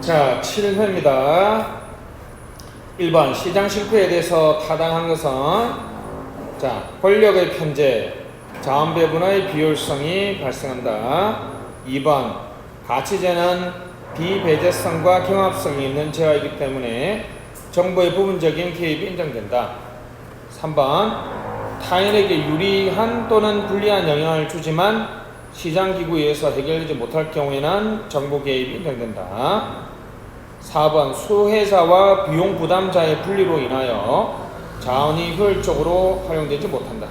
자, 7회입니다. 1번 시장 실패에 대해서 타당한 것은 자, 권력의 편제, 자원 배분의 비효율성이 발생한다. 2번 가치제는 비배제성과 경합성이 있는 제어이기 때문에 정부의 부분적인 개입이 인정된다. 3번 타인에게 유리한 또는 불리한 영향을 주지만 시장기구에 의해서 해결되지 못할 경우에는 정부 개입이 인정된다. 4번 수혜자와 비용 부담자의 분리로 인하여 자원이 효율적으로 활용되지 못한다.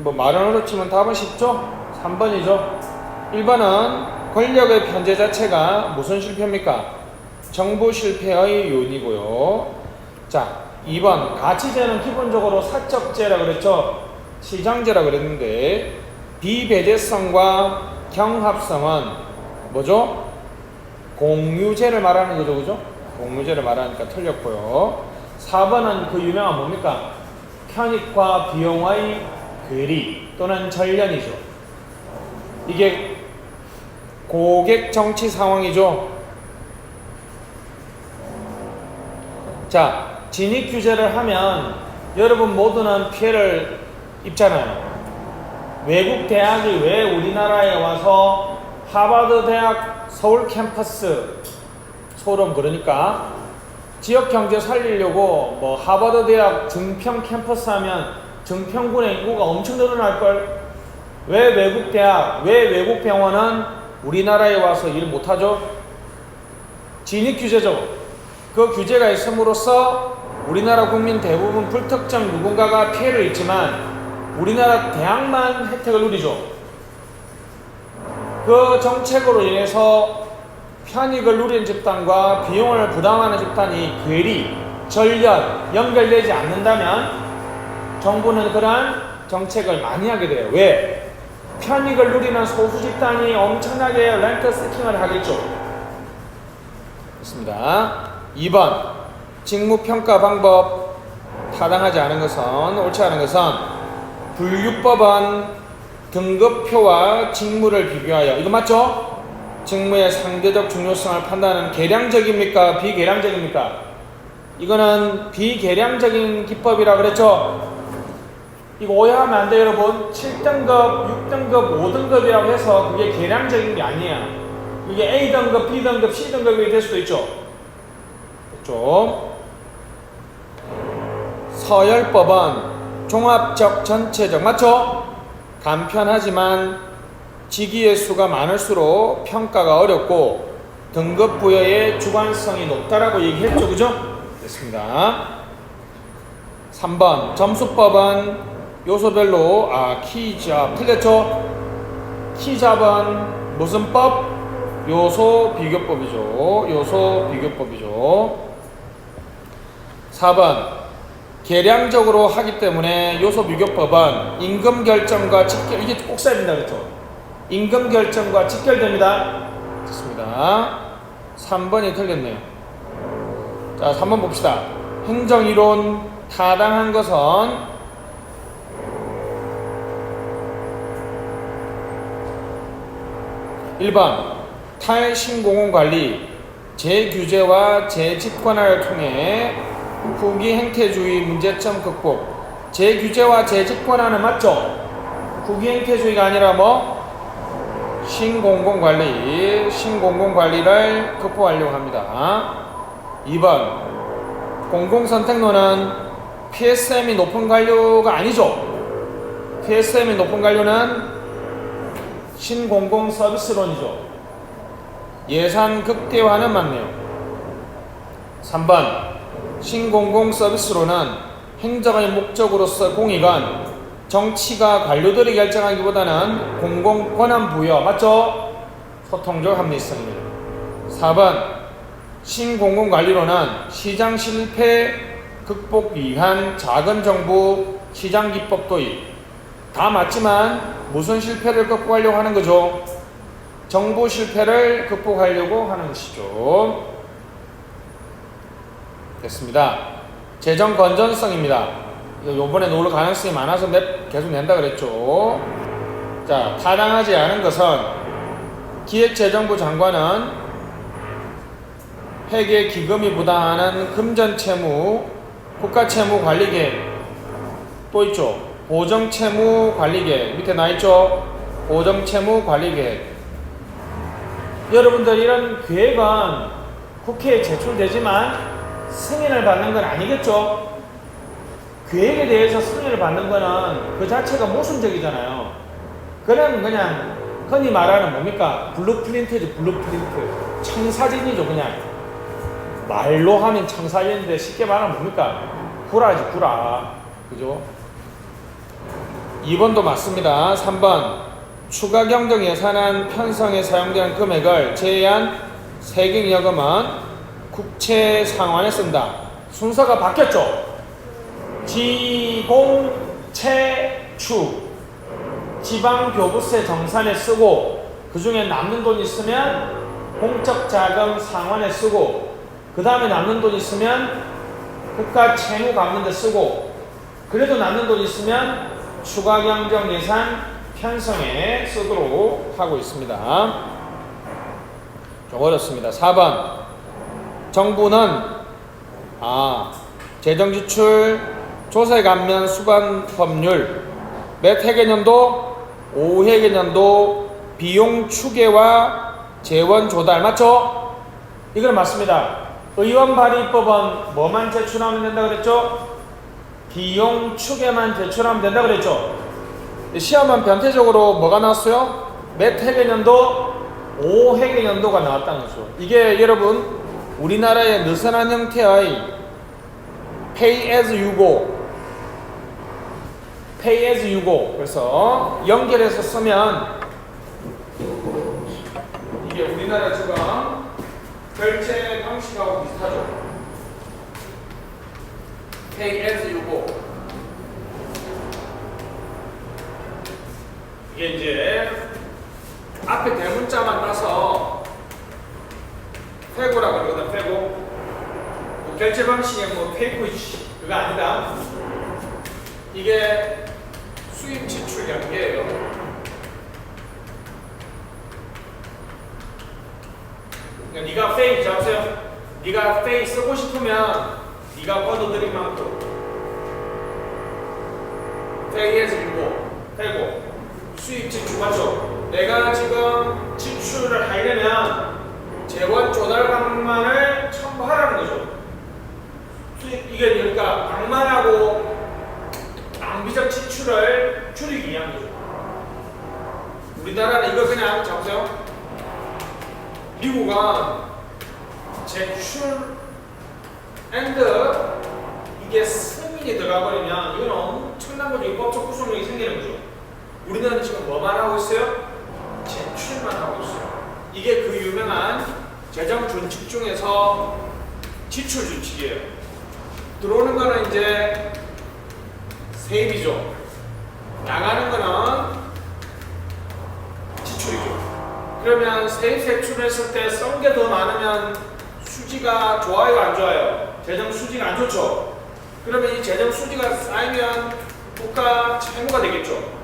말은 어렵지만 답은 쉽죠? 3번이죠. 1번은 권력의 편제 자체가 무슨 실패입니까? 정부 실패의 요인이고요. 자, 2번 가치제는 기본적으로 사적제라 그랬죠. 시장제라 그랬는데 비배제성과 경합성은 뭐죠? 공유제를 말하는 거죠, 그죠? 공유제를 말하니까 틀렸고요. 4번은 그 유명한 뭡니까? 편익과 비용의 괴리 또는 전련이죠. 이게 고객 정치 상황이죠. 자, 진입 규제를 하면 여러분 모두는 피해를 입잖아요. 외국 대학이 왜 우리나라에 와서 하버드 대학 서울 캠퍼스 소름 그러니까 지역 경제 살리려고 뭐 하버드 대학 증평 캠퍼스 하면 증평군의 인구가 엄청 늘어날걸. 왜 외국 대학, 왜 외국 병원은 우리나라에 와서 일 못하죠? 진입 규제죠. 그 규제가 있음으로써 우리나라 국민 대부분 불특정 누군가가 피해를 입지만 우리나라 대학만 혜택을 누리죠. 그 정책으로 인해서 편익을 누리는 집단과 비용을 부담하는 집단이 괴리, 전련, 연결되지 않는다면 정부는 그러한 정책을 많이 하게 돼요. 왜? 편익을 누리는 소수 집단이 엄청나게 렌트 세킹을 하겠죠. 좋습니다. 2번 직무평가 방법 타당하지 않은 것은, 옳지 않은 것은 분류법은 등급표와 직무를 비교하여, 이거 맞죠? 직무의 상대적 중요성을 판단하는 계량적입니까? 비계량적입니까? 이거는 비계량적인 기법이라 그랬죠? 이거 오해하면 안 돼요, 여러분. 7등급, 6등급, 5등급이라고 해서 그게 계량적인 게 아니에요. 이게 A등급, B등급, C등급이 될 수도 있죠. 그렇죠? 서열법은 종합적, 전체적, 맞죠? 간편하지만 직위의 수가 많을수록 평가가 어렵고 등급 부여의 주관성이 높다라고 얘기했죠, 그죠? 됐습니다. 3번 점수법은 요소별로 키잡 틀렸죠? 키잡은 무슨 법? 요소 비교법이죠. 요소 비교법이죠. 4번 계량적으로 하기 때문에 요소 비교법은 임금 결정과 직결, 이게 꼭 써야 된다 그랬죠. 임금 결정과 직결됩니다. 좋습니다. 3번이 틀렸네요. 자, 3번 봅시다. 행정이론 타당한 것은 1번 탈신공공관리 재규제와 재집권화를 통해 후기 행태주의 문제점 극복. 재규제와 재집권화는 맞죠? 후기 행태주의가 아니라 뭐? 신공공관리를 극복하려고 합니다. 2번 공공선택론은 PSM이 높은 관료가 아니죠. PSM이 높은 관료는 신공공서비스론이죠. 예산 극대화는 맞네요. 3번 신공공서비스로는 행정의 목적으로서 공익은 정치가 관료들이 결정하기보다는 공공권한 부여, 맞죠? 소통적 합리성입니다. 4번 신공공관리로는 시장 실패 극복 위한 작은 정부 시장기법 도입. 다 맞지만 무슨 실패를 극복하려고 하는 거죠? 정부 실패를 극복하려고 하는 것이죠. 됐습니다. 재정 건전성입니다. 요번에 놓을 가능성이 많아서 계속 낸다 그랬죠. 자, 타당하지 않은 것은 기획재정부 장관은 회계 기금이 부담하는 금전채무 국가채무관리계획 또 있죠. 보정채무관리계획 밑에 나있죠. 보정채무관리계획. 여러분들 이런 계획은 국회에 제출되지만 승인을 받는 건 아니겠죠. 계획에 대해서 승인을 받는 거는 그 자체가 모순적이잖아요. 그냥 흔히 말하는 뭡니까? 블루프린트죠. 블루프린트. 청사진이죠. 그냥 말로 하면 청사진인데 쉽게 말하면 뭡니까? 구라지 구라. 그죠? 2번도 맞습니다. 3번 추가 경정 예산안 편성에 사용되는 금액을 제외한 세경여금은 국채 상환에 쓴다. 순서가 바뀌었죠. 지공채추 지방교부세 정산에 쓰고 그 중에 남는 돈 있으면 공적자금 상환에 쓰고 그 다음에 남는 돈 있으면 국가 채무 갚는 데 쓰고 그래도 남는 돈 있으면 추가 경정 예산 편성에 쓰도록 하고 있습니다. 좀 어렵습니다. 4번 정부는 재정지출 조세 감면 수반 법률 몇 회계년도 5회계년도 비용 추계와 재원 조달 맞죠? 이건 맞습니다. 의원 발의법은 뭐만 제출하면 된다 그랬죠? 비용 추계만 제출하면 된다 그랬죠? 시험은 변태적으로 뭐가 나왔어요? 몇 회계년도? 5회계년도가 나왔다는 거죠. 이게 여러분 우리나라의 느슨한 형태의 Pay as you go Pay as you go. 그래서 연결해서 쓰면 이게 우리나라 지금 결제 방식하고 비슷하죠. Pay as you go. 이게 이제 앞에 대문자만 따서 페고라고 그러거든. 페고. 결제 방식이 페이코이지 그거 아니다. 이게 수입 지출 연계예요. 그러니까 네가 페이 잡으세요. 네가 페이 쓰고 싶으면 네가 걷어들인 만큼 페이에서 일고 페고 수입 지출 맞죠? 내가 지금 지출을 하려면 재원 조달 방만을 첨부하라는 거죠. 수입 이게 그러니까 방만하고 낭비적 지출을 줄이기 위한 거죠. 우리나라는 이거 그냥 잡으세요. 미국은 제출 앤드 이게 승인이 들어가버리면 이건 엄청난 거죠. 법적 구속력이 생기는 거죠. 우리나라는 지금 뭐만 하고 있어요? 제출만 하고 있어요. 이게 그 유명한 재정 준칙 중에서 지출 준칙이에요. 들어오는 거는 이제 세입이죠. 나가는 거는 지출이죠. 그러면 세입 세출했을 때 썬 게 더 많으면 수지가 좋아요, 안 좋아요? 재정 수지가 안 좋죠. 그러면 이 재정 수지가 쌓이면 국가 채무가 되겠죠.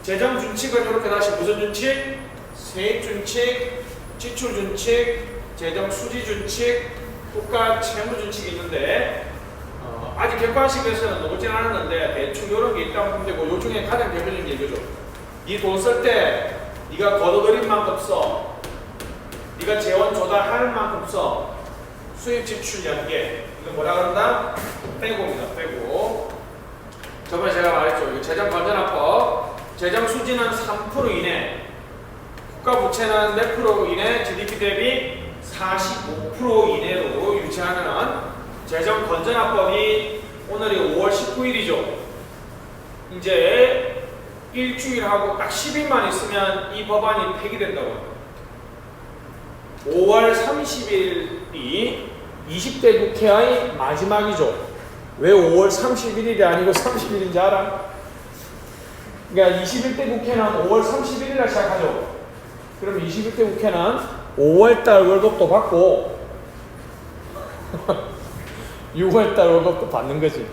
재정 준칙은 이렇게 다시 무슨 준칙? 세입 준칙, 지출 준칙, 재정 수지 준칙, 국가 채무 준칙이 있는데 아직 객관식에서는 나오진 않았는데 대충 이런 게 있다고 보면 되고 요 중에 가장 대표적인 게 이거죠. 이 돈 쓸 때 네가 걷어들인 만큼 써. 네가 재원 조달하는 만큼 써. 수입 지출 연계. 이거 뭐라 그런다? 빼고입니다. 빼고. 저번에 제가 말했죠. 이거 재정 건전화법. 재정 수지는 3% 이내. 국가 부채는 몇 프로 이내? GDP 대비 45% 이내로 유지하는 재정 건전화법이 오늘이 5월 19일이죠. 이제 일주일하고 딱 10일만 있으면 이 법안이 폐기된다고. 5월 30일이 20대 국회의 마지막이죠. 왜 5월 31일이 아니고 30일인지 알아? 그러니까 21대 국회는 5월 31일에 시작하죠. 그럼 21대 국회는 5월달 월급도 받고 6월달 월급도 받는 거지.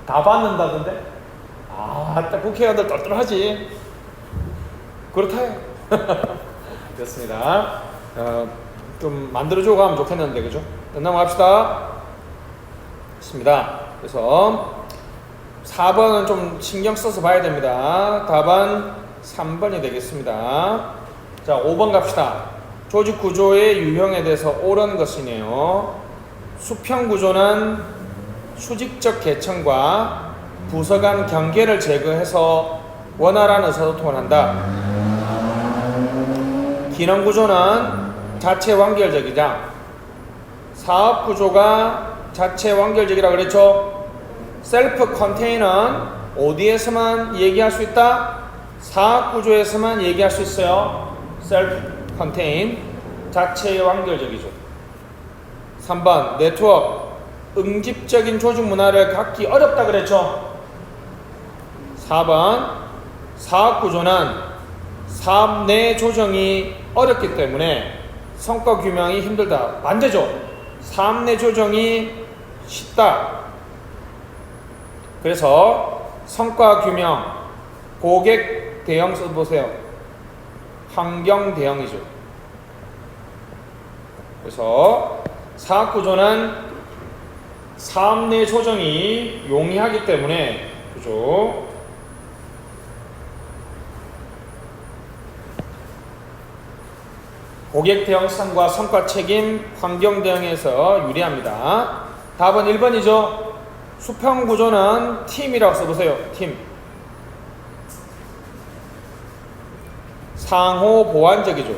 다 받는다던데? 딱 국회의원들 똘똘하지. 그렇다. 됐습니다. 좀 만들어주고 가면 좋겠는데, 그죠? 넘어갑시다. 있습니다. 그래서 4번은 좀 신경 써서 봐야 됩니다. 답은 3번이 되겠습니다. 자, 5번 갑시다. 조직 구조의 유형에 대해서 옳은 것이네요. 수평 구조는 수직적 계층과 부서 간 경계를 제거해서 원활한 의사소통을 한다. 기능 구조는 자체 완결적이자 사업 구조가 자체 완결적이라고 그랬죠. 셀프 컨테이너는 어디에서만 얘기할 수 있다? 사업 구조에서만 얘기할 수 있어요. 셀프 컨테인 자체 완결적이죠. 3번 네트워크 응집적인 조직 문화를 갖기 어렵다 그랬죠. 4번 사업 구조는 사업 내 조정이 어렵기 때문에 성과 규명이 힘들다. 반대죠. 사업 내 조정이 쉽다. 그래서 성과 규명, 고객 대형 써보세요. 환경 대형이죠. 그래서 사업 구조는 사업 내 조정이 용이하기 때문에, 그죠? 고객 대응성과 성과 책임, 환경 대응에서 유리합니다. 답은 1번이죠. 수평 구조는 팀이라고 써보세요. 팀. 상호 보완적이죠.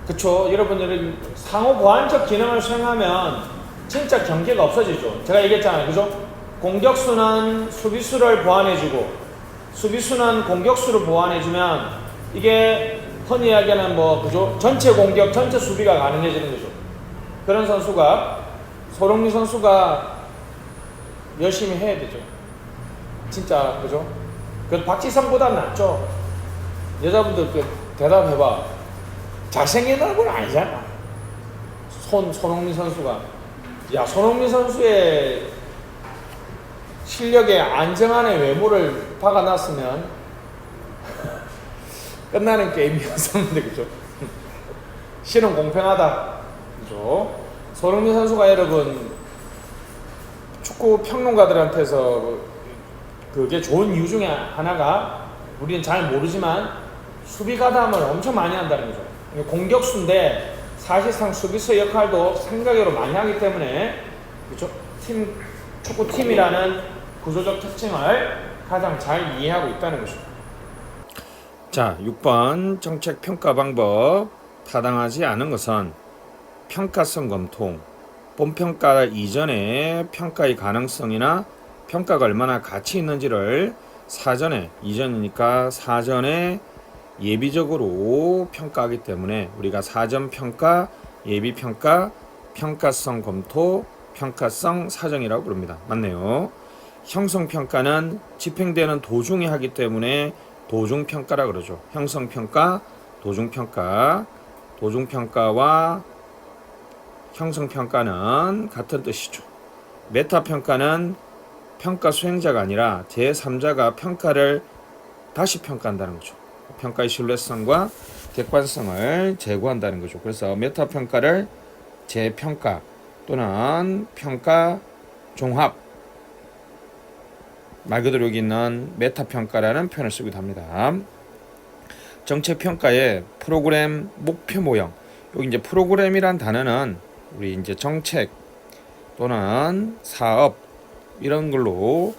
그쵸. 여러분들이 상호 보완적 기능을 수행하면 진짜 경계가 없어지죠. 제가 얘기했잖아요. 그죠? 공격수는 수비수를 보완해주고 수비수는 공격수를 보완해주면 이게 흔히 이야기하는 그죠? 전체 공격, 전체 수비가 가능해지는 거죠. 그런 선수가 손흥민 선수가 열심히 해야 되죠. 진짜 그죠? 그 박지성보다는 낫죠. 여자분들 대답해봐. 잘생긴 얼굴 아니잖아. 손흥민 선수가. 야, 손흥민 선수의 실력에 안정환의 외모를 박아놨으면 끝나는 게임이었었는데, 그죠? 실은 공평하다. 그죠? 손흥민 선수가 여러분 축구 평론가들한테서 그게 좋은 이유 중에 하나가 우리는 잘 모르지만 수비 가담을 엄청 많이 한다는 거죠. 공격수인데 사실상 수비수 역할도 생각으로 많이 하기 때문에, 그죠? 축구팀이라는 구조적 특징을 가장 잘 이해하고 있다는 것이죠. 자, 6번 정책 평가 방법. 타당하지 않은 것은 평가성 검토, 본평가 이전에 평가의 가능성이나 평가가 얼마나 가치 있는지를 사전에, 이전이니까 사전에 예비적으로 평가하기 때문에 우리가 사전평가, 예비평가, 평가성 검토, 평가성 사정이라고 부릅니다. 맞네요. 형성평가는 집행되는 도중에 하기 때문에 도중평가라 그러죠. 형성평가, 도중평가. 도중평가와 형성평가는 같은 뜻이죠. 메타평가는 평가 수행자가 아니라 제3자가 평가를 다시 평가한다는 거죠. 평가의 신뢰성과 객관성을 제고한다는 거죠. 그래서 메타평가를 재평가 또는 평가 종합, 말 그대로 여기 있는 메타평가라는 표현을 쓰기도 합니다. 정책평가의 프로그램 목표 모형. 여기 이제 프로그램이란 단어는 우리 이제 정책 또는 사업 이런 걸로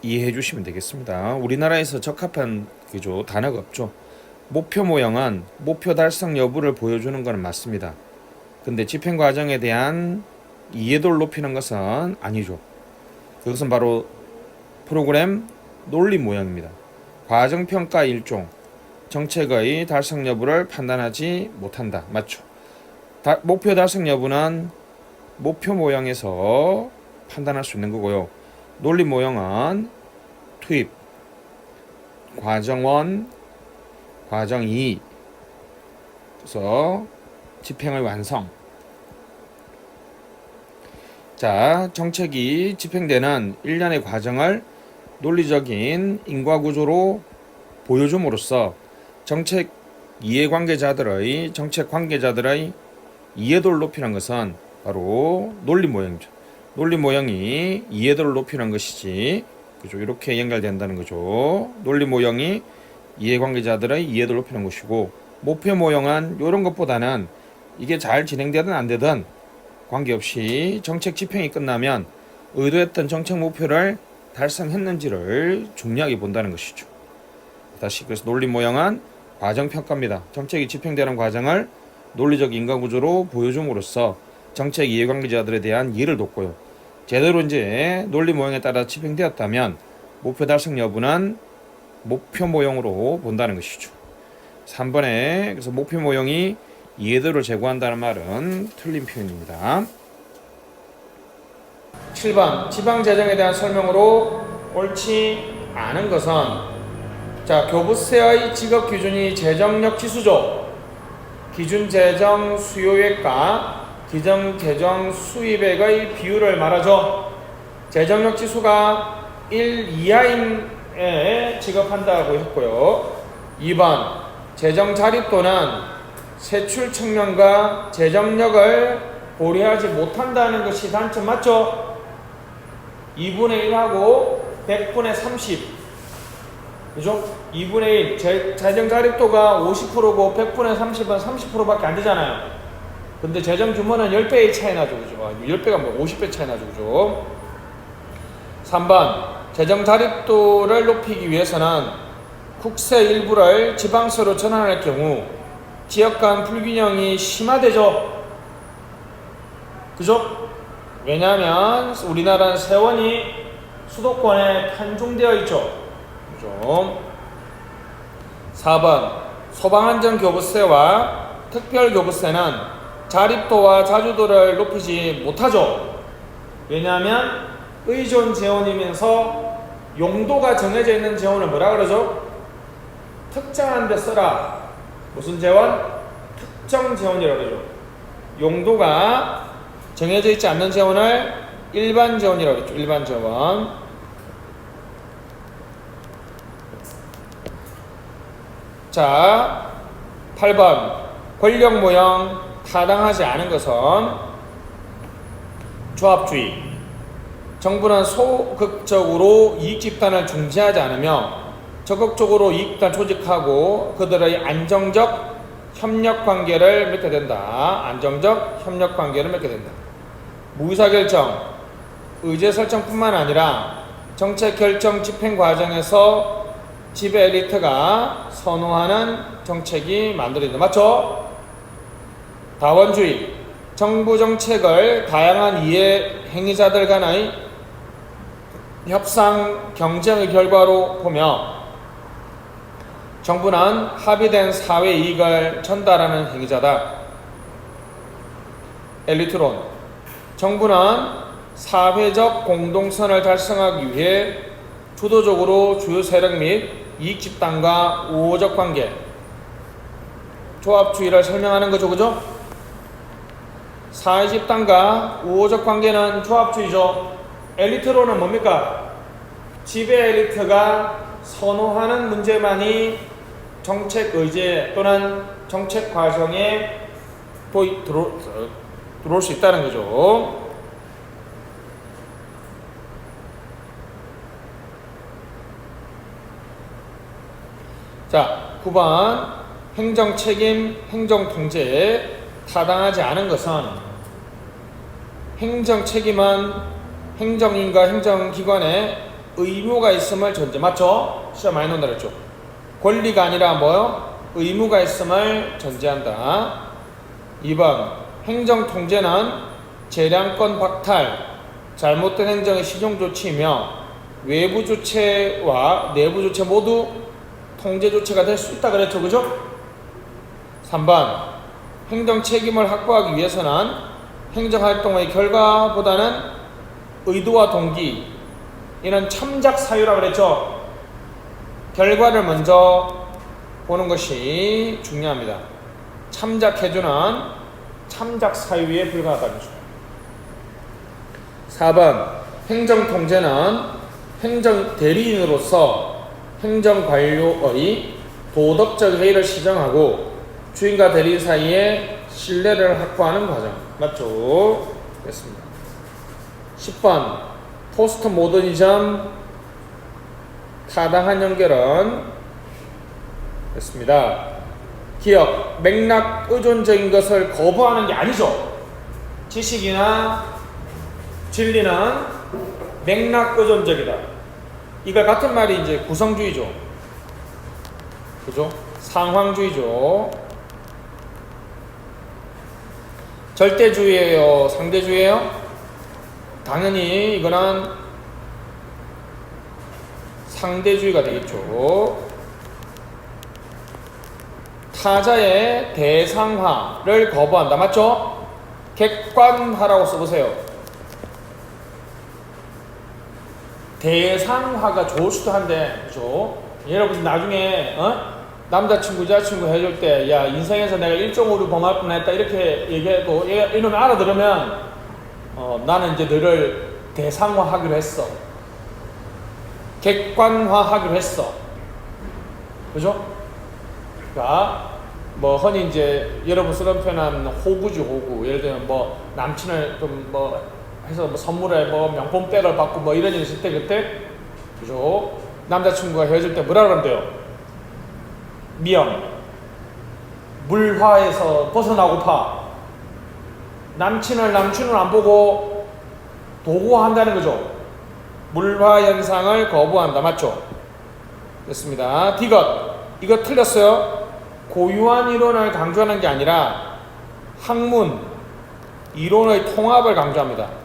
이해해 주시면 되겠습니다. 우리나라에서 적합한 그죠 단어가 없죠. 목표 모형은 목표 달성 여부를 보여주는 것은 맞습니다. 근데 집행 과정에 대한 이해도를 높이는 것은 아니죠. 그것은 바로 프로그램 논리 모형입니다. 과정평가 일종, 정책의 달성 여부를 판단하지 못한다. 맞죠? 목표 달성 여부는 목표 모형에서 판단할 수 있는 거고요. 논리 모형은 투입, 과정 1, 과정 2, 그래서 집행의 완성. 자, 정책이 집행되는 일련의 과정을 논리적인 인과구조로 보여줌으로써 정책 관계자들의 이해도를 높이는 것은 바로 논리 모형이죠. 논리 모형이 이해도를 높이는 것이지, 그죠? 이렇게 연결된다는 거죠. 논리 모형이 이해관계자들의 이해도를 높이는 것이고, 목표 모형은 이런 것보다는 이게 잘 진행되든 안 되든 관계없이 정책 집행이 끝나면 의도했던 정책 목표를 달성했는지를 중요하게 본다는 것이죠. 다시, 그래서 논리 모형은 과정평가입니다. 정책이 집행되는 과정을 논리적 인과구조로 보여줌으로써 정책 이해관계자들에 대한 이해를 돕고요. 제대로 이제 논리 모형에 따라 집행되었다면 목표 달성 여부는 목표 모형으로 본다는 것이죠. 3번에 그래서 목표 모형이 이해도를 제고한다는 말은 틀린 표현입니다. 7번 지방재정에 대한 설명으로 옳지 않은 것은, 자, 교부세의 지급 기준이 재정력 지수죠. 기준 재정 수요액과 기존 재정 수입액의 비율을 말하죠. 재정력 지수가 1 이하인 에 지급한다고 했고요. 2번 재정 자립도는 세출 측면과 재정력을 고려하지 못한다는 것이 단점 맞죠? 2분의 1하고 100분의 30, 그죠? 2분의 1 재정 자립도가 50%고 100분의 30은 30%밖에 안 되잖아요. 근데 재정 규모는 10배의 차이 나죠, 그죠? 10배가 뭐 50배 차이 나죠, 그죠? 3번 재정 자립도를 높이기 위해서는 국세 일부를 지방세로 전환할 경우 지역 간 불균형이 심화되죠. 그죠? 왜냐하면 우리나라는 세원이 수도권에 편중되어 있죠. 그죠? 4번 소방안전교부세와 특별교부세는 자립도와 자주도를 높이지 못하죠. 왜냐하면 의존 재원이면서 용도가 정해져 있는 재원을 뭐라 그러죠? 특정한 데 써라. 무슨 재원? 특정 재원이라고 그러죠. 용도가 정해져 있지 않는 재원을 일반 재원이라고 그러죠. 일반 재원. 자, 8번 권력 모형 타당하지 않은 것은 조합주의. 정부는 소극적으로 이익 집단을 중지하지 않으며 적극적으로 이익 집단 조직하고 그들의 안정적 협력 관계를 맺게 된다. 안정적 협력 관계를 맺게 된다. 무의사결정, 의제 설정뿐만 아니라 정책 결정 집행 과정에서 지배 엘리트가 선호하는 정책이 만들어진다. 맞죠? 다원주의, 정부 정책을 다양한 이해 행위자들 간의 협상 경쟁의 결과로 보며 정부는 합의된 사회 이익을 전달하는 행위자다. 엘리트론, 정부는 사회적 공동선을 달성하기 위해 주도적으로 주요 세력 및 이익 집단과 우호적 관계, 조합주의를 설명하는 거죠. 그죠? 사회 집단과 우호적 관계는 조합주의죠. 엘리트론은 뭡니까? 지배 엘리트가 선호하는 문제만이 정책 의제 또는 정책 과정에 들어올 수 있다는 거죠. 자, 9번 행정책임, 행정통제에 타당하지 않은 것은, 행정책임은 행정인과 행정기관에 의무가 있음을 전제. 맞죠? 시험 많이 논다 그랬죠. 권리가 아니라 뭐요? 의무가 있음을 전제한다. 2번 행정통제는 재량권 박탈, 잘못된 행정의 시정조치이며 외부 조치와 내부 조치 모두 통제 조치가 될 수 있다 그랬죠. 그죠? 3번 행정책임을 확보하기 위해서는 행정활동의 결과보다는 의도와 동기, 이는 참작 사유라고 그랬죠. 결과를 먼저 보는 것이 중요합니다. 참작해주는 참작 사유에 불과하다는 거죠. 4번 행정통제는 행정 대리인으로서 행정관료의 도덕적 해이를 시정하고 주인과 대리인 사이에 신뢰를 확보하는 과정. 맞죠? 됐습니다. 10번 포스트 모더니즘 타당한 연결은 됐습니다. 기억, 맥락 의존적인 것을 거부하는 게 아니죠. 지식이나 진리는 맥락 의존적이다. 이거 같은 말이 이제 구성주의죠. 그죠? 상황주의죠. 절대주의예요? 상대주의예요? 당연히 이거는 상대주의가 되겠죠. 타자의 대상화를 거부한다. 맞죠? 객관화라고 써보세요. 대상화가 좋을 수도 한데, 그죠? 여러분 나중에 남자친구 여자친구 해줄 때 야 인생에서 내가 1.5를 범할 뻔했다 이렇게 얘기해도 이놈이 알아들으면 나는 이제 너를 대상화하기로 했어. 객관화하기로 했어. 그죠? 그러니까 뭐 흔히 이제 여러분 쓰는 표현은 호구지 호구. 예를 들면 뭐 남친을 좀 뭐 해서 뭐 선물에 뭐 명품백을 받고 뭐 이런 일 있을 때 그때 그죠? 남자친구가 헤어질 때 뭐라 그러는데요? 미영 물화에서 벗어나고파. 남친을 안 보고 도구화한다는 거죠. 물화 현상을 거부한다. 맞죠? 됐습니다. 디귿 이거 틀렸어요. 고유한 이론을 강조하는 게 아니라 학문 이론의 통합을 강조합니다.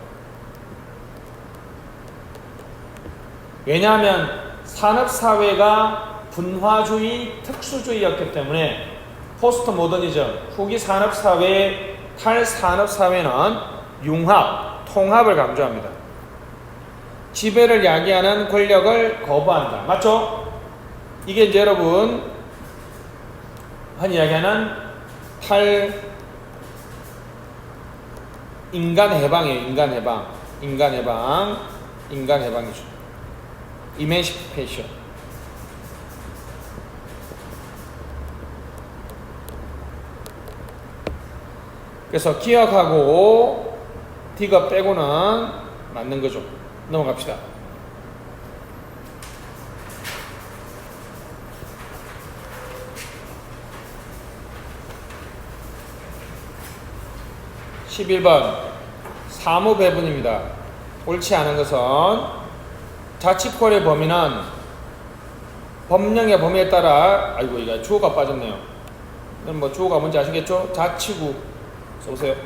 왜냐하면 산업사회가 분화주의, 특수주의였기 때문에 포스트 모더니즘, 후기 산업사회의 탈산업사회는 융합, 통합을 강조합니다. 지배를 야기하는 권력을 거부한다. 맞죠? 이게 이제 여러분 흔히 이야기하는 인간 해방이에요. 인간 해방이죠. 이맨시페이션. 그래서 기억하고 디귿 빼고는 맞는 거죠. 넘어갑시다. (11번) 사무배분입니다. 옳지 않은 것은 자치권의 범위는 법령의 범위에 따라 아이고 이거 주어가 빠졌네요. 이건 뭐 주어가 뭔지 아시겠죠? 자치구 써보세요.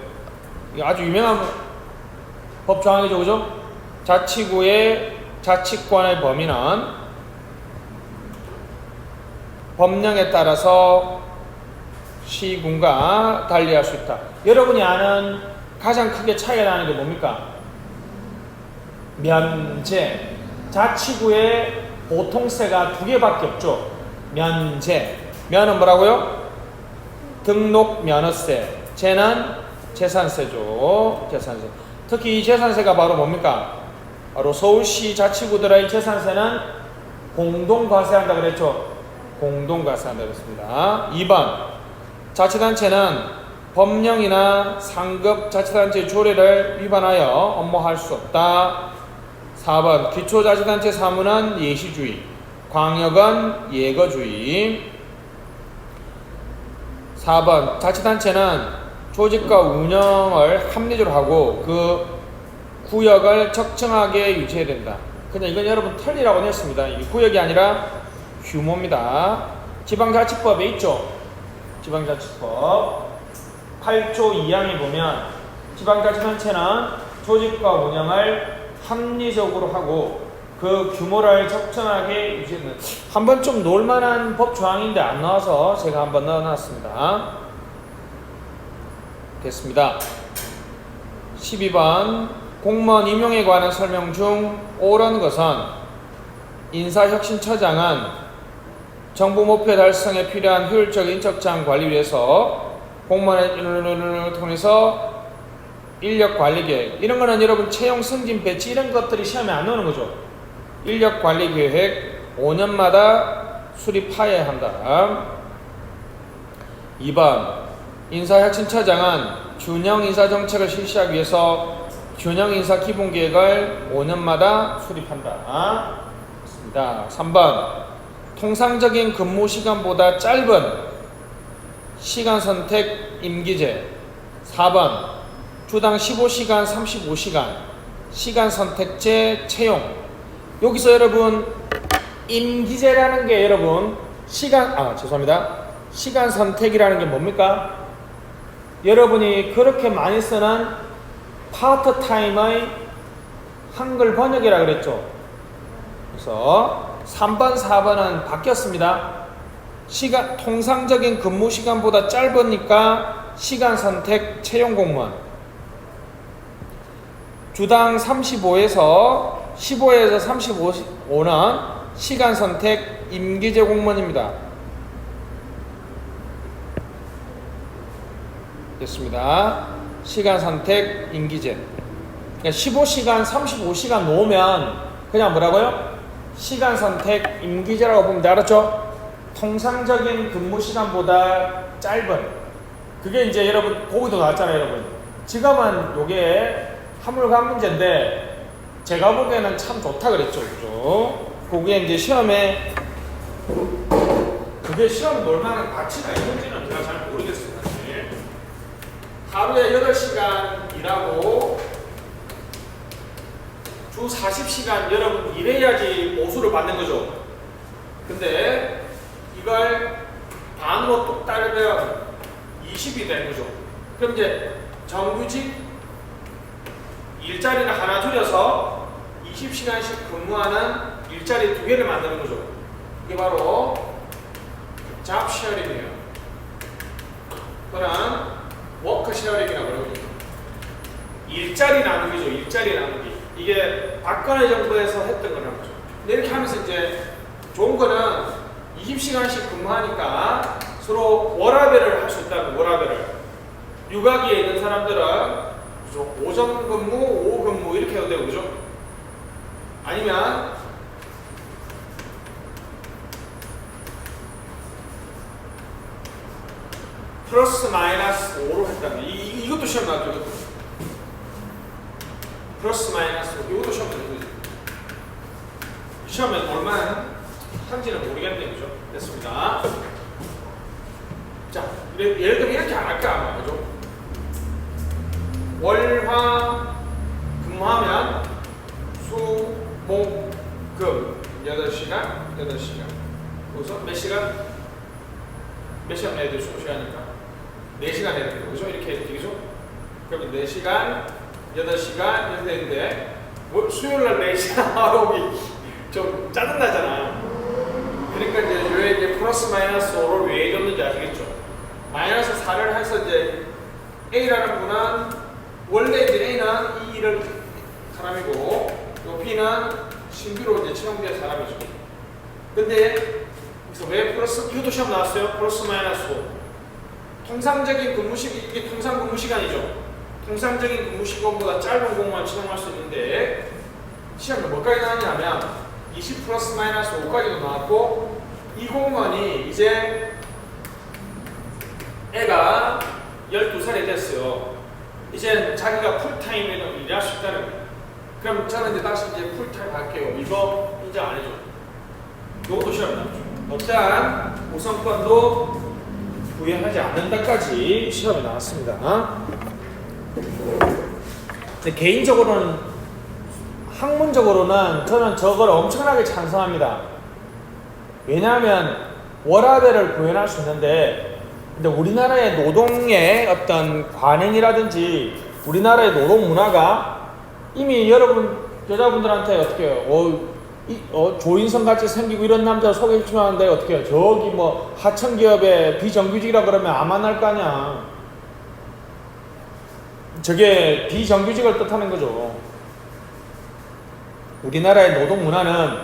이게 아주 유명한 법 조항이죠, 그죠? 자치구의 자치권의 범위는 법령에 따라서 시군과 달리할 수 있다. 여러분이 아는 가장 크게 차이가 나는 게 뭡니까? 면제. 자치구에 보통세가 두 개밖에 없죠. 면제. 면은 뭐라고요? 등록 면허세. 제는 재산세죠. 재산세. 특히 이 재산세가 바로 뭡니까? 바로 서울시 자치구들의 재산세는 공동과세한다 그랬죠. 공동과세한다 그랬습니다. 2번 자치단체는 법령이나 상급 자치단체 조례를 위반하여 업무할 수 없다. 4번 기초자치단체 사무는 예시주의, 광역은 예거주의. 4번 자치단체는 조직과 운영을 합리적으로 하고 그 구역을 적정하게 유지해야 된다. 그냥 이건 여러분 틀리라고 했습니다. 이게 구역이 아니라 규모입니다. 지방자치법에 있죠. 지방자치법 8조 2항에 보면 지방자치단체는 조직과 운영을 합리적으로 하고 그 규모를 적정하게 유지하는 한번 좀 놀만한 법 조항인데 안 나와서 제가 한번 넣어놨습니다. 됐습니다. 12번 공무원 임용에 관한 설명 중 옳은 것은 인사혁신처장은 정부 목표 달성에 필요한 효율적 인적장 관리를 위해서 공무원을 통해서 인력 관리 계획, 이런 거는 여러분 채용 승진 배치 이런 것들이 시험에 안 나오는 거죠. 인력 관리 계획, 5년마다 수립하여야 한다. 2번 인사혁신처장은 균형 인사정책을 실시하기 위해서 균형 인사 기본계획을 5년마다 수립한다. 맞습니다. 3번 통상적인 근무 시간보다 짧은 시간 선택 임기제. 4번 주당 15시간 35시간 시간 선택제 채용. 여기서 여러분 임기제라는 게 여러분 시간 선택이라는 게 뭡니까? 여러분이 그렇게 많이 쓰는 파트타임의 한글 번역이라 그랬죠. 그래서 3번 4번은 바뀌었습니다. 통상적인 근무 시간보다 짧으니까 시간 선택 채용 공무원. 주당 15에서 35는 시간 선택 임기제 공무원입니다. 됐습니다. 시간 선택 임기제. 그러니까 15시간, 35시간 놓으면 그냥 뭐라고요? 시간 선택 임기제라고 보면 돼. 알았죠? 통상적인 근무 시간보다 짧은. 그게 이제 여러분 거기도 나왔잖아요, 여러분. 지금은 요게 화물관 문제인데 제가 보기에는 참 좋다 그랬죠, 그죠? 그게 이제 시험에 그게 시험 놀만한 가치가 있는지는 제가 잘 모르겠어요. 사실. 하루에 8시간 일하고 주 40시간 여러분 일해야지 보수를 받는 거죠. 근데 이걸 반으로 뚝 따르면 20이 되는 거죠. 그럼 이제 정규직 일자리를 하나 줄여서 20시간씩 근무하는 일자리 2개를 만드는 거죠. 이게 바로 잡 쉐어링이에요. 또는 워크 쉐어링이라고 그러거든요. 일자리 나누기죠. 일자리 나누기. 이게 박근혜 정부에서 했던 거라는 거죠. 근데 이렇게 하면서 이제 좋은 거는 20시간씩 근무하니까 서로 워라밸을 할 수 있다고. 워라밸을. 육아기에 있는 사람들은 그죠? 오전 근무, 오후 근무 이렇게 해도 되고, 그죠? 아니면 플러스 마이너스 5로 했다면 이것도 시험 나왔죠. 이것도. 플러스 마이너스 5 이것도 시험 나왔죠. 시험에 얼마나 한지는 모르겠네요. 그죠? 됐습니다. 자, 예를 들면 이렇게 안 할까 아마. 그죠? 월화 근무하면 수, 목, 금 8시간 그래서 몇 시간? 몇 시간 해야 돼요? 20시간이니까 4시간 해야 돼요. 그죠? 이렇게 되죠? 그러면 4시간, 8시간 이렇게 되는데 수요일날 4시간 하루이 좀 짜증나잖아. 그러니까 이제 플러스 마이너스 5를 왜 줬는지 아시겠죠? 마이너스 4를 해서 이제 A라는 분은 원래 이제 A는 이 일을 사람이고 또 B는 신규로 이제 채용된 사람이죠. 근데 그래서 왜 플러스 이것도 시험 나왔어요? 플러스 마이너스 5. 통상적인 근무시간 이게 통상 근무시간이죠. 통상적인 근무시간보다 짧은 공무원 채용할 수 있는데 시험에 뭐까지 나왔냐면 20 플러스 마이너스 5까지도 나왔고 이 공무원이 이제 애가 12살이 됐어요. 이제 자기가 풀타임으로 일할 수 있다는 거예요. 그럼 저는 이제 다시 이제 풀타임 할게요. 이거 인정 안 해줘. 이것도 시험 나오죠. 어떠한 우선권도 부여하지 않는다까지 시험에 나왔습니다. 근데 개인적으로는 학문적으로는 저는 저걸 엄청나게 찬성합니다. 왜냐하면 워라밸을 구현할 수 있는데 근데 우리나라의 노동의 어떤 관행이라든지 우리나라의 노동 문화가 이미 여러분 여자분들한테 어떻게 해요? 조인성 같이 생기고 이런 남자 소개시켜주는데 어떻게 해요? 저기 뭐 하청기업의 비정규직이라 그러면 안 만날 거 아니야. 저게 비정규직을 뜻하는 거죠. 우리나라의 노동 문화는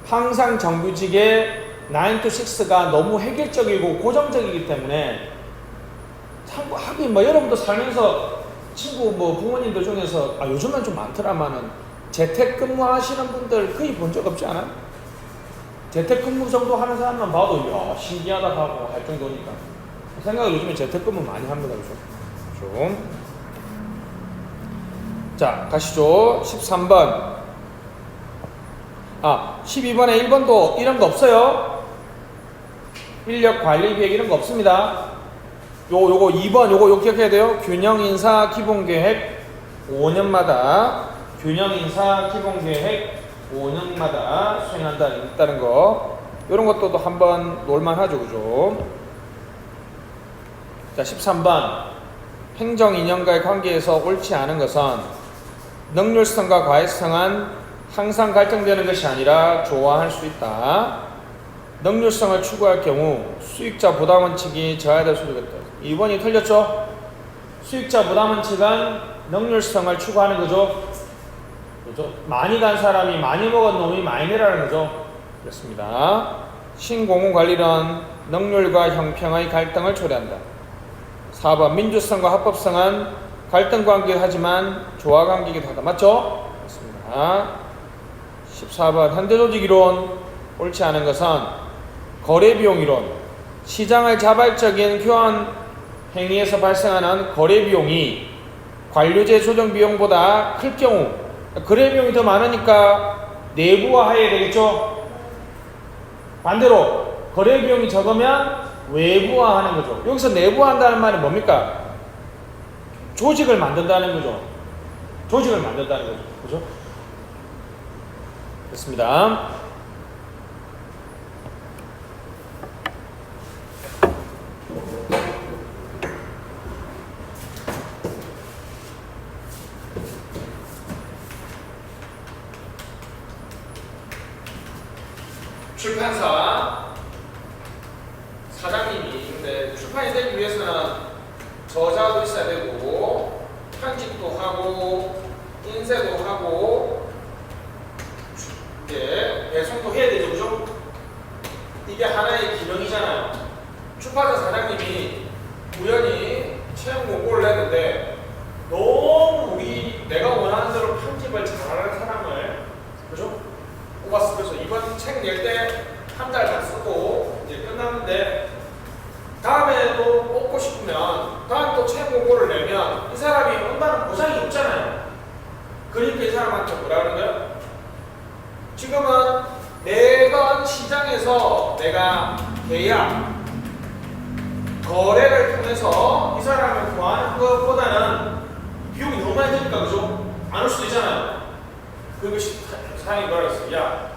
항상 정규직의 9 to 6가 너무 획일적이고 고정적이기 때문에 하긴 뭐 여러분도 살면서 친구 뭐 부모님들 중에서 요즘은 좀 많더라마는 재택근무 하시는 분들 거의 본 적 없지 않아요? 재택근무 정도 하는 사람만 봐도 야 신기하다 하고 할 정도니까 생각을 요즘에 재택근무 많이 합니다. 그죠? 자 가시죠. 13번 12번에 1번도 이런 거 없어요. 인력관리계획 이런 거 없습니다. 요거 2번 요거 기억해야 돼요. 균형인사 기본계획 5년마다 균형인사 기본계획 5년마다 수행한다는 거 이런 것도 한번 놀만하죠. 그죠? 자 13번 행정인연과의 관계에서 옳지 않은 것은 능률성과 과외성은 항상 갈등되는 것이 아니라 조화할 수 있다. 능률성을 추구할 경우 수익자 부담 원칙이 저하될 수 있겠다. 2번이 틀렸죠? 수익자 부담 원칙은 능률성을 추구하는 거죠. 그렇죠? 많이 간 사람이 많이 먹은 놈이 많이 내라는 거죠. 그렇습니다. 신공무관리는 능률과 형평의 갈등을 초래한다. 4번 민주성과 합법성은 갈등 관계이기도 하지만 조화 관계이기도 하다. 맞죠? 그렇습니다. 14번 현대조직이론 옳지 않은 것은 거래비용이론 시장의 자발적인 교환 행위에서 발생하는 거래비용이 관료제 조정비용보다 클 경우 거래비용이 더 많으니까 내부화해야 되겠죠. 반대로 거래비용이 적으면 외부화하는 거죠. 여기서 내부화한다는 말은 뭡니까? 조직을 만든다는 거죠. 조직을 만든다는 거죠. 그죠? 됐습니다. 출판사 사장님이 근데 출판이 되기 위해서는 저자도 있어야 되고 편집도 하고 인쇄도 하고 이게 배송도 해야 되죠. 그죠? 이게 하나의 기능이잖아요. 출판사 사장님이 우연히 채용 공고를 했는데 너무 내가 원하는 대로 편집을 잘하는 사람을 그죠? 뽑았어. 그래서 이번 책 낼 때 한 달 다 쓰고 이제 끝났는데 다음에도 뽑고 싶으면 다음에 또 채용 공고를 내면 이 사람이 온다는 보장이 없잖아요. 그러니까 이 사람한테 뭐라 그러는 거예요? 지금은 내가 시장에서 내가 계약 거래를 통해서 이 사람을 구하는 것보다는 비용이 너무 많이 드니까 그죠? 안 올 수도 있잖아요. 그것이 사장이 뭐라 했어요? 야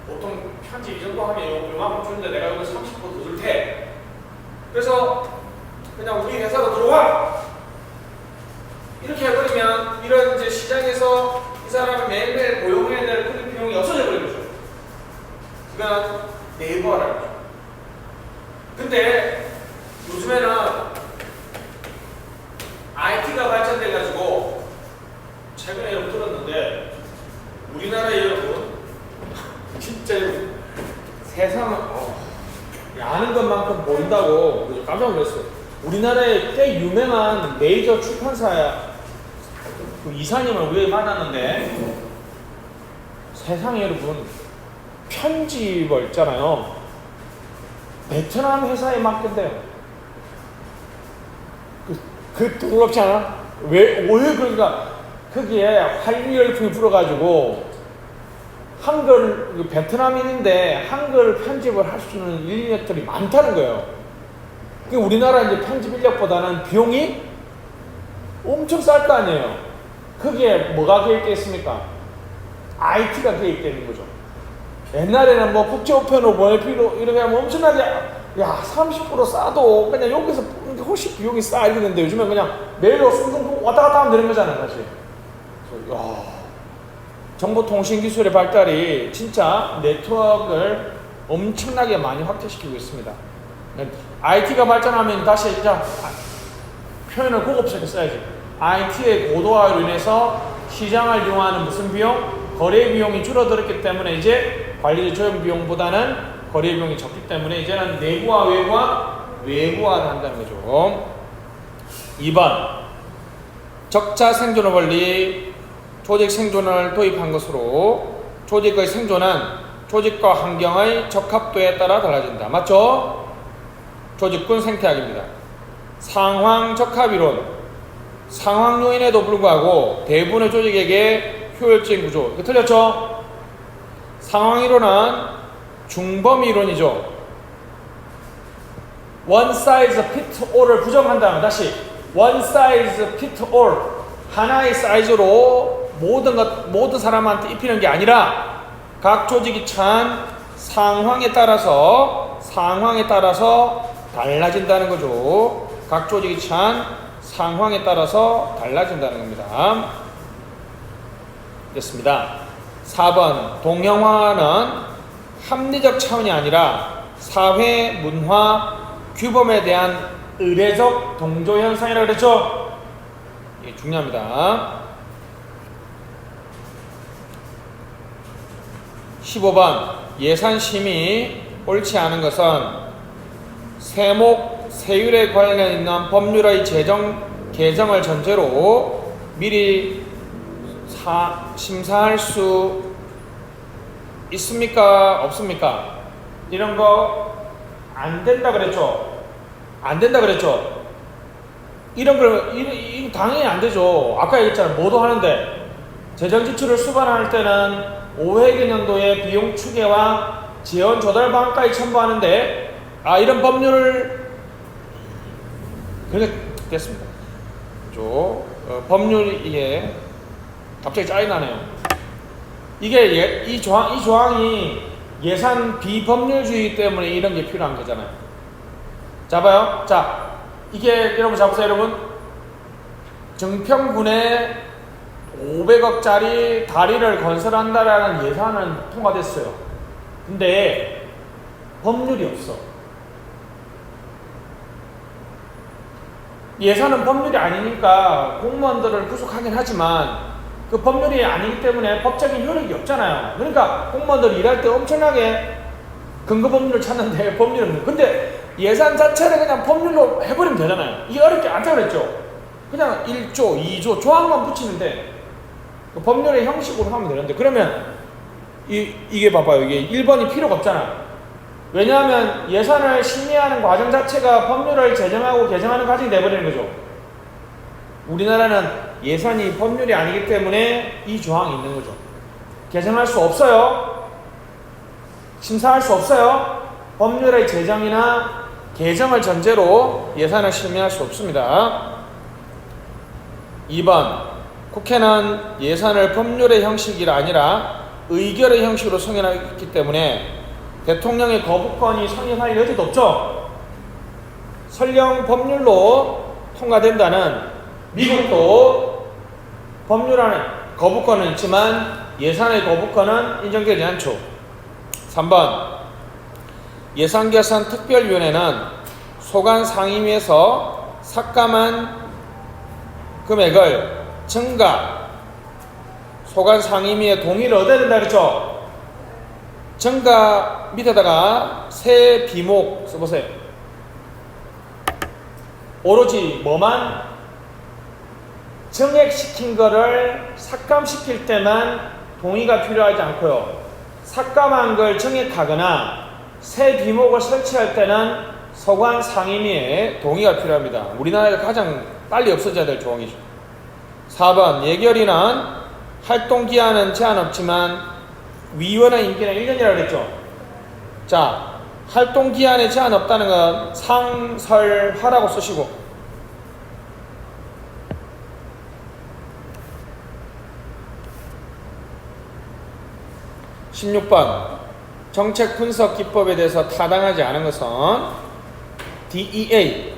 보통 편집 이 정도 하면 요만큼 주는데 내가 여기 30% 더 줄 테. 그래서 그냥 우리 회사로 들어와. 이렇게 해버리면 이런 이제 시장에서 이 사람을 매일매일 고용해야 될 그런 비용이 없어져 버리는 거죠. 그건 네이버라는 거죠. 근데 요즘에는 IT가 발전돼가지고 최근에 여러분 들었는데 우리나라에 여러분 진짜 세상은 아는 것만큼 모른다고 깜짝 놀랐어요. 우리나라에 꽤 유명한 메이저 출판사 그 이사님을 우연히 만났는데 세상에 여러분 편집을 있잖아요. 베트남 회사에 맡긴대요. 그 놀랍지 않아? 왜 그러니까 거기에 한일열풍이 불어가지고 한글 베트남인인데 한글 편집을 할 수 있는 인력들이 많다는 거예요. 우리나라 이제 편집 인력보다는 비용이 엄청 쌀 거 아니에요. 거기에 뭐가 개입되어 있습니까? IT가 개입되어 있는 거죠. 옛날에는 뭐 국제우편으로 보낼 필요 이렇게 하면 엄청나게 야 30% 싸도 그냥 여기서 훨씬 비용이 싸 이러는데 요즘은 그냥 메일로 숭숭 왔다 갔다 하면 되는 거잖아요, 사실. 야. 정보통신기술의 발달이 진짜 네트워크를 엄청나게 많이 확대시키고 있습니다. IT가 발전하면 다시 진짜 표현을 고급스럽게 써야지. IT의 고도화로 인해서 시장을 이용하는 무슨 비용? 거래 비용이 줄어들었기 때문에 이제 관리자 조정 비용보다는 거래 비용이 적기 때문에 이제는 내부화, 외부화를 한다는 거죠. 2번 적자 생존 원리 조직 생존을 도입한 것으로 조직의 생존은 조직과 환경의 적합도에 따라 달라진다. 맞죠? 조직군 생태학입니다. 상황 적합이론. 상황 요인에도 불구하고 대부분의 조직에게 효율적인 구조. 이거 틀렸죠? 상황 이론은 중범위 이론이죠. One size fit all을 부정한다면 다시 One size fit all. 하나의 사이즈로 모든 사람한테 입히는 게 아니라 각 조직이 처한 상황에 따라서 달라진다는 거죠. 각 조직이 처한 상황에 따라서 달라진다는 겁니다. 됐습니다. 4번 동형화는 합리적 차원이 아니라 사회, 문화, 규범에 대한 의례적 동조 현상이라고 그랬죠? 이게 중요합니다. 15번 예산심이 옳지 않은 것은 세목, 세율에 관련 있는 법률의 개정을 전제로 미리 심사할 수 있습니까? 없습니까? 이런 거 안 된다 그랬죠? 안 된다 그랬죠? 이런 걸 당연히 안 되죠. 아까 얘기했잖아요. 뭐도 하는데 재정 지출을 수반할 때는 5회계년도에 비용 추계와 지원 조달 방안까지 첨부하는데 이런 법률을 그렇게 됐습니다. 법률이 이게 갑자기 짜증 나네요. 이게 이 조항이 예산 비법률주의 때문에 이런 게 필요한 거잖아요. 자 봐요. 자 이게 여러분 잡으세요. 여러분 증평군에 500억짜리 다리를 건설한다라는 예산은 통과됐어요. 근데 법률이 없어. 예산은 법률이 아니니까 공무원들을 구속하긴 하지만 그 법률이 아니기 때문에 법적인 효력이 없잖아요. 그러니까 공무원들이 일할 때 엄청나게 근거 법률을 찾는데 법률은 없는. 근데 예산 자체를 그냥 법률로 해버리면 되잖아요. 이게 어렵지 않다 그랬죠. 그냥 1조, 2조 조항만 붙이는데 그 법률의 형식으로 하면 되는데 그러면 이게 봐봐요. 이게 1번이 필요가 없잖아. 왜냐하면 예산을 심의하는 과정 자체가 법률을 제정하고 개정하는 과정이 돼버리는 거죠. 우리나라는 예산이 법률이 아니기 때문에 이 조항이 있는 거죠. 개정할 수 없어요. 심사할 수 없어요. 법률의 제정이나 개정을 전제로 예산을 심의할 수 없습니다. 2번 국회는 예산을 법률의 형식이 아니라 의결의 형식으로 승인하기 때문에 대통령의 거부권이 성립할 여지도 없죠. 설령 법률로 통과된다는 미국도 법률 안에 거부권은 있지만 예산의 거부권은 인정되지 않죠. 3번 예산결산특별위원회는 소관 상임위에서 삭감한 금액을 소관 상임위의 동의를 얻어야 된다 그랬죠. 증가 밑에다가 세 비목 써보세요. 오로지 뭐만 증액시킨 거를 삭감시킬 때만 동의가 필요하지 않고요. 삭감한 걸 증액하거나 새 비목을 설치할 때는 소관 상임위의 동의가 필요합니다. 우리나라에서 가장 빨리 없어져야 될 조항이죠. 4번 예결위는 활동기한은 제한 없지만 위원회 임기는 1년이라고 그랬죠. 자, 활동기한에 제한 없다는 건 상설화라고 쓰시고 16번 정책 분석 기법에 대해서 타당하지 않은 것은 DEA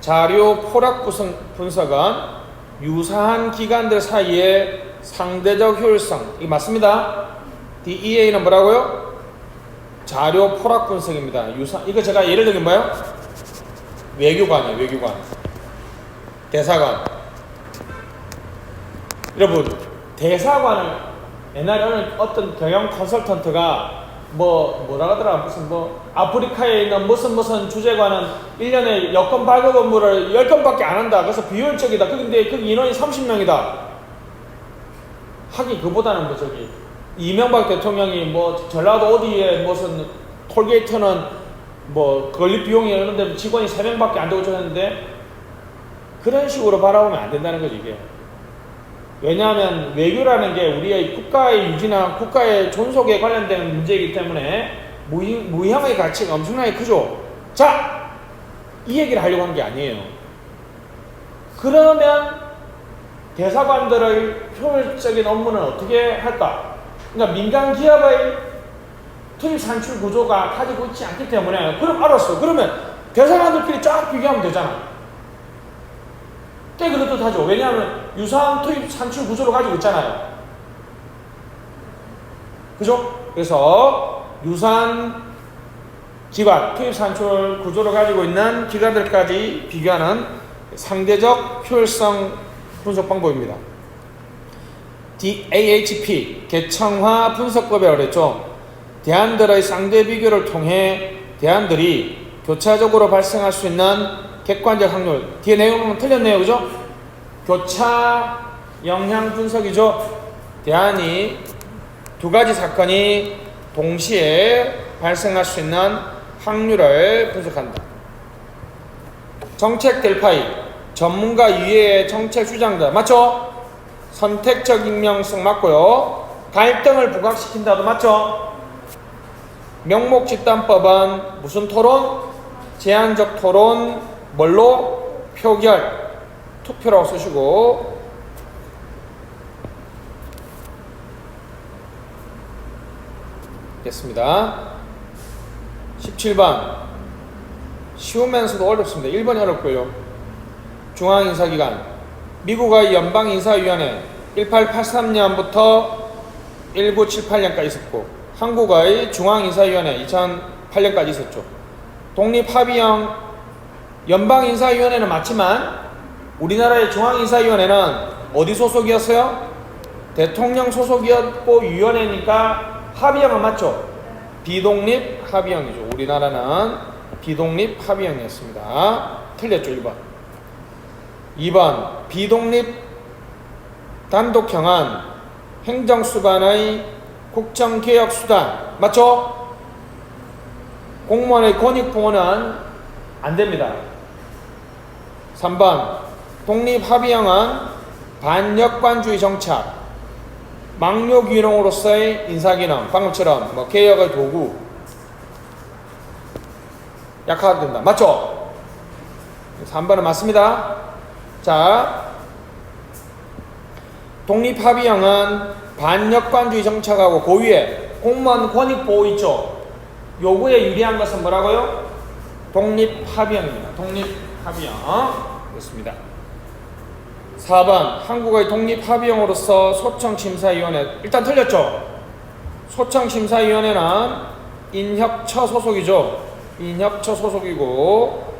자료 포락 분석은 유사한 기관들 사이의 상대적 효율성 이게 맞습니다. DEA는 뭐라고요? 자료 포락 분석입니다. 이거 제가 예를 들면 뭐예요? 외교관이에요. 외교관 대사관 여러분 대사관을 옛날에 어떤 경영 컨설턴트가 뭐라 하더라 무슨 아프리카에 있는 무슨 주재관은 1년에 여권 발급 업무를 10건밖에 안 한다. 그래서 비효율적이다. 근데 그 인원이 30명이다. 하긴 그보다는 이명박 대통령이 뭐 전라도 어디에 무슨 톨게이트는 뭐 건립 비용이 있는데 직원이 3명밖에 안 되고 저랬는데 그런 식으로 바라보면 안 된다는 거지 이게. 왜냐하면 외교라는 게 우리의 국가의 유지나 국가의 존속에 관련된 문제이기 때문에 무형의 가치가 엄청나게 크죠. 자, 이 얘기를 하려고 한 게 아니에요. 그러면 대사관들의 효율적인 업무는 어떻게 할까? 그러니까 민간 기업의 투입 산출 구조가 가지고 있지 않기 때문에 그럼 알았어. 그러면 대사관들끼리 쫙 비교하면 되잖아. 꽤 그럴듯하죠. 왜냐하면 유사한 투입 산출 구조를 가지고 있잖아요. 그죠? 그래서 유사한 기관, 투입 산출 구조를 가지고 있는 기관들까지 비교하는 상대적 효율성 분석 방법입니다. DAHP, 계층화 분석법이라고 그랬죠. 대안들의 쌍대 비교를 통해 대안들이 교차적으로 발생할 수 있는 객관적 확률. 뒤에 내용은 틀렸네요. 그죠? 교차 영향 분석이죠. 대안이 두 가지 사건이 동시에 발생할 수 있는 확률을 분석한다. 정책 델파이, 전문가 이외의 정책 주장자. 맞죠? 선택적 익명성 맞고요. 갈등을 부각시킨다도 맞죠? 명목 집단법은 무슨 토론? 제한적 토론, 뭘로? 표결, 투표라고 쓰시고 됐습니다. 17번 쉬우면서도 어렵습니다. 1번이 어렵고요. 중앙인사기관 미국의 연방인사위원회 1883년부터 1978년까지 있었고 한국의 중앙인사위원회 2008년까지 있었죠. 독립합의형 연방인사위원회는 맞지만 우리나라의 중앙인사위원회는 어디 소속이었어요? 대통령 소속이었고 위원회니까 합의형은 맞죠? 비독립 합의형이죠. 우리나라는 비독립 합의형이었습니다. 틀렸죠. 1번. 2번 비독립 단독형은 행정수반의 국정개혁수단 맞죠? 공무원의 권익보호는 안됩니다. 3번 독립합의형은 반역관주의 정착 망료기능으로서의 인사기능 방금처럼 뭐 개혁의 도구 약화가 된다. 맞죠? 3번은 맞습니다. 자, 독립합의형은 반역관주의 정착하고 그 위에 공무원 권익보호 있죠? 요구에 유리한 것은 뭐라고요? 독립합의형입니다. 독립합의형 그렇습니다. 4번 한국의 독립합의형으로서 소청심사위원회 일단 틀렸죠? 소청심사위원회는 인협처 소속이죠. 인협처 소속이고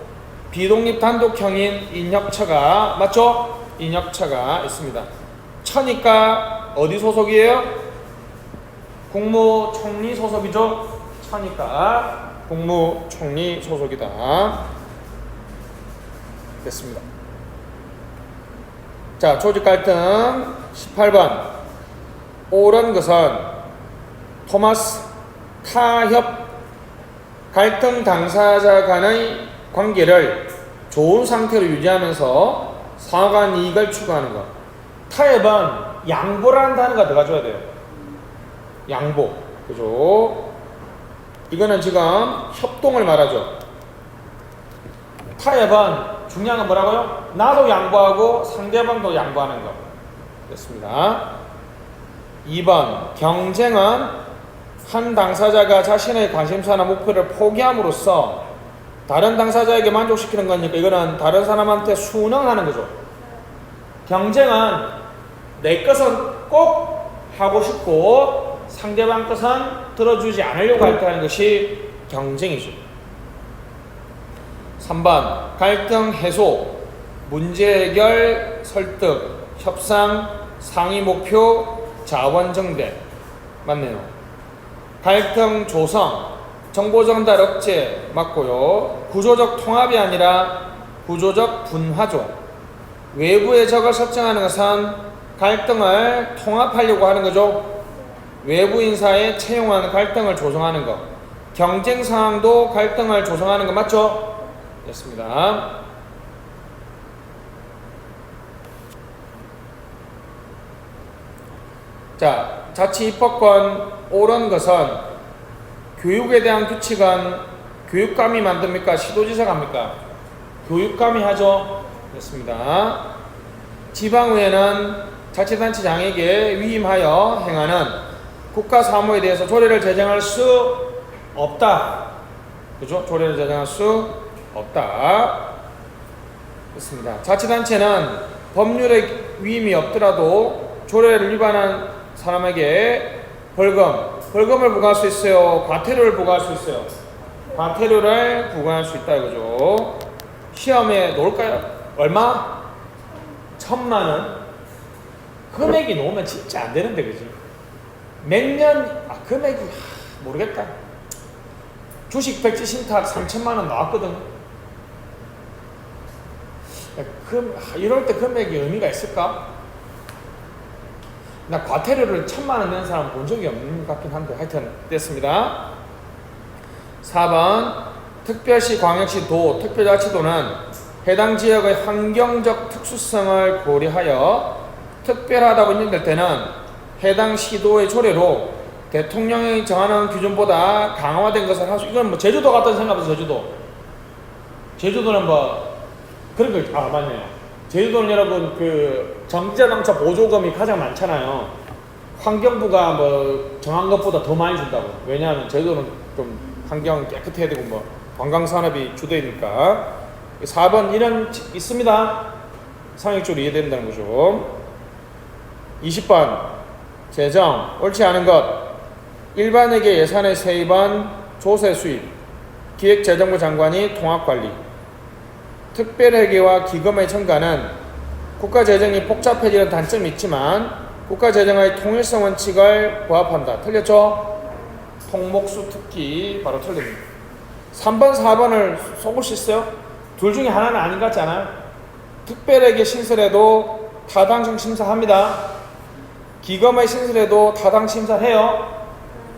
비독립 단독형인 인협처가 맞죠? 인협처가 있습니다. 처니까 어디 소속이에요? 국무총리 소속이죠. 처니까 국무총리 소속이다. 됐습니다. 자, 조직 갈등 18번 옳은 것은 토마스 타협 갈등 당사자 간의 관계를 좋은 상태로 유지하면서 상호간 이익을 추구하는 것. 타협은 양보라는 단어가 들어가줘야 돼요. 양보. 그죠? 이거는 지금 협동을 말하죠. 타협은 중요한 건 뭐라고요? 나도 양보하고 상대방도 양보하는 것. 됐습니다. 2번 경쟁은 한 당사자가 자신의 관심사나 목표를 포기함으로써 다른 당사자에게 만족시키는 거니까 이거는 다른 사람한테 순응하는 거죠. 경쟁은 내 것은 꼭 하고 싶고 상대방 것은 들어주지 않으려고 할 때 하는 것이 경쟁이죠. 3번 갈등 해소, 문제 해결, 설득, 협상, 상위 목표, 자원 증대 맞네요. 갈등 조성, 정보 전달 억제 맞고요. 구조적 통합이 아니라 구조적 분화죠. 외부의 적을 설정하는 것은 갈등을 통합하려고 하는 거죠. 외부 인사의 채용하는 갈등을 조성하는 것. 경쟁 상황도 갈등을 조성하는 거 맞죠? 됐습니다. 자, 자치 입법권 옳은 것은 교육에 대한 규칙은 교육감이 만듭니까? 시도지사가 합니까? 교육감이 하죠. 됐습니다. 지방의회는 자치단체장에게 위임하여 행하는 국가 사무에 대해서 조례를 제정할 수 없다. 그죠? 조례를 제정할 수 없다. 됐습니다. 자치단체는 법률에 위임이 없더라도 조례를 위반한 사람에게 벌금을 부과할 수 있어요. 과태료를 부과할 수 있어요. 과태료를 부과할 수 있다 이거죠. 시험에 놓을까요? 얼마? 1,000만원. 금액이 놓으면 진짜 안 되는데, 그지? 몇 년, 금액이, 모르겠다. 주식 백지 신탁 3,000만원 나왔거든. 이럴 때 금액이 의미가 있을까? 나 과태료를 1,000만원 낸 사람 본 적이 없는 것 같긴 한데, 하여튼, 됐습니다. 4번, 특별시, 광역시, 도, 특별자치도는 해당 지역의 환경적 특수성을 고려하여 특별하다고 인정될 때는 해당 시도의 조례로 대통령이 정하는 규정보다 강화된 것을 할 수, 이건 뭐 제주도 같다는 생각하면서 제주도는 뭐 그런 거, 맞네요. 제주도는 여러분 그 전기자동차 보조금이 가장 많잖아요. 환경부가 뭐 정한 것보다 더 많이 준다고. 왜냐하면 제주도는 좀 환경 깨끗해야 되고 뭐 관광산업이 주도니까. 4번 이런 있습니다. 상식적으로 이해된다는 거죠. 20번 재정 옳지 않은 것. 일반에게 예산의 세입은 조세 수입, 기획재정부 장관이 통합관리. 특별회계와 기금의 첨가는 국가재정이 복잡해지는 단점이 있지만 국가재정의 통일성 원칙을 부합한다. 틀렸죠? 통목수 특기 바로 틀립니다. 3번 4번을 속을 수 있어요? 둘 중에 하나는 아닌 것 같지 않아요? 특별회계 신설에도 타당성 심사합니다. 기금의 신설에도 타당 심사를 해요.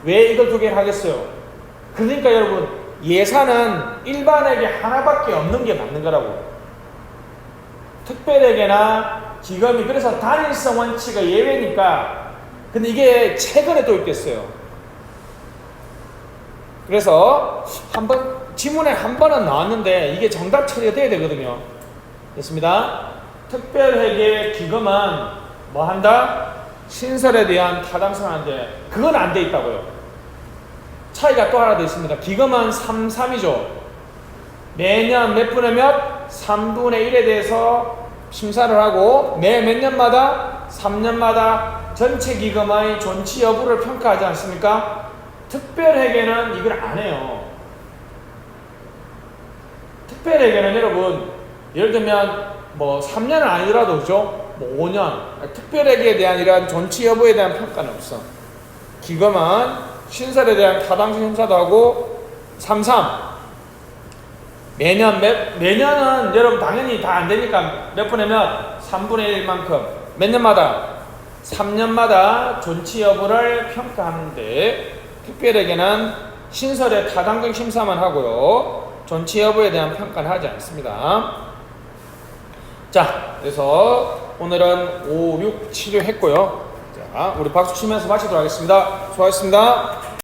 왜 이걸 두 개를 하겠어요? 그러니까 여러분 예산은 일반에게 하나밖에 없는 게 맞는 거라고. 특별회계나 기금이 그래서 단일성 원칙의 예외니까. 근데 이게 최근에 또 있겠어요. 그래서 한번 지문에 한 번은 나왔는데 이게 정답 처리가 돼야 되거든요. 됐습니다. 특별회계 기금은 뭐 한다? 신설에 대한 타당성 한데 그건 안 돼 있다고요. 차이가 또 하나 더 있습니다. 기금은 3.3이죠. 매년 몇 분의 몇? 3분의 1에 대해서 심사를 하고 매 몇 년마다? 3년마다 전체 기금의 존치 여부를 평가하지 않습니까? 특별회계는 이걸 안 해요. 특별회계는 여러분 예를 들면 뭐 3년은 아니더라도 그죠? 뭐 5년 특별회계에 대한 이러한 존치 여부에 대한 평가는 없어. 기금은 신설에 대한 타당성 심사도 하고 3.3 매년은 여러분 당연히 다 안 되니까 몇 분의 몇? 3분의 1만큼 몇 년마다? 3년마다 존치 여부를 평가하는데 특별회계는 신설의 타당성 심사만 하고요. 존치 여부에 대한 평가는 하지 않습니다. 자, 그래서 오늘은 5, 6, 7을 했고요. 자, 우리 박수 치면서 마치도록 하겠습니다. 수고하셨습니다.